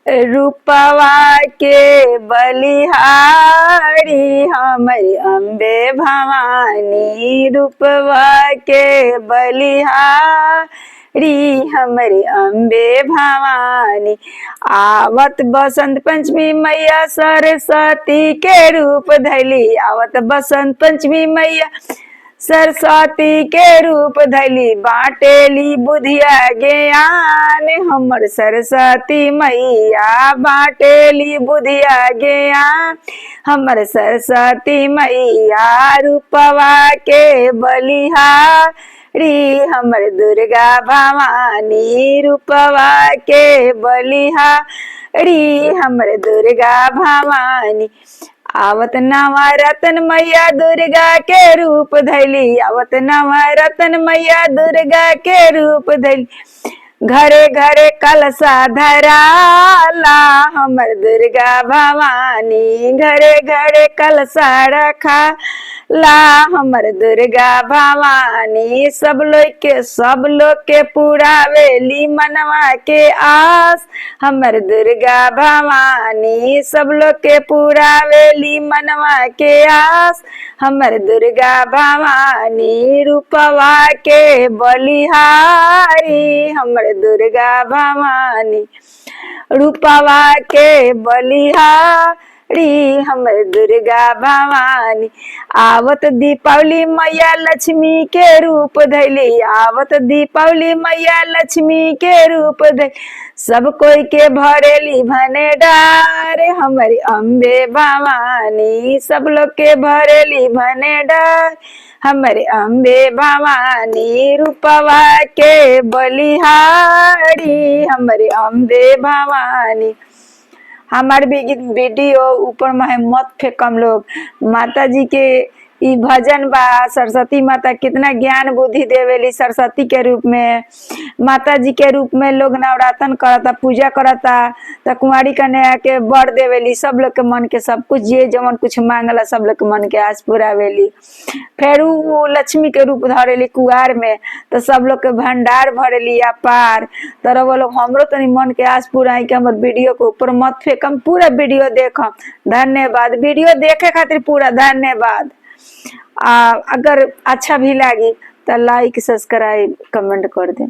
रूपवा के बलिहारी हमारी अम्बे भवानी, रूपवा के बलिहारी हमारी अम्बे भवानी। आवत बसंत पंचमी मैया सरस्वती के रूप धैली, आवत बसंत पंचमी मैया सरस्वती के रूप धैली, बाटेली बुधिया ज्ञान हमर सरस्वती मैया, बाटेली बुधिया ज्ञान हमर सरस्वती मैया। रूपवा के बलिहारी हमर दुर्गा भवानी, रूपवा के बलिहारी हमर दुर्गा भवानी। आवत नवरतन मैया दुर्गा के रूप धैली, आवत नवरतन मैया दुर्गा के रूप धैली, घरे घरे कलशा धराला हमर दुर्गा भवानी, घरे घरे कलशा रखा ला हमर दुर्गा भवानी। सब लोग के पुरावेली मनवा के आस हमर दुर्गा भवानी, सब लोग के पुरावेली मनवा के आस हमर दुर्गा भवानी। रूपवा के बलिहारी हमर दुर्गा भवानी, रूपवा के बलिहारी हमर दुर्गा भवानी। आवत दीपावली मैया लक्ष्मी के रूप धैली, आवत दीपावली मैया लक्ष्मी के रूप धैली, सब कोई के भरेली भनेडार हमारी अम्बे भवानी, सब लोग के भरेली भनेडार हमारे अम्बे भवानी। रूपवा के बलिहारी हमारे अम्बे भवानी। हमार वीडियो ऊपर में मत फेंकम लोग। माता जी के ई भजन बा, सरस्वती माता कितना ज्ञान बुद्धि देवेली सरस्वती के रूप में, माता जी के रूप में लोग नवरातन करता, पूजा करता, त कुंवारी कन्या के बर देवेली, सब लोग के मन के सब कुछ जे जवन कुछ मांगला सब लोग के मन के आस पुरावेली। फिर वो लक्ष्मी के रूप धरेली कुआर में, तो सब लोग के भंडार भरेली अपार। तर वो लोग हमरो तनी मन के आस पुराई के हमर वीडियो को ऊपर मत फेंकम, पूरा वीडियो देखम। धन्यवाद, वीडियो देखे खातिर पूरा धन्यवाद। अगर अच्छा भी लगी तो लाइक सब्सक्राइब कमेंट कर दें।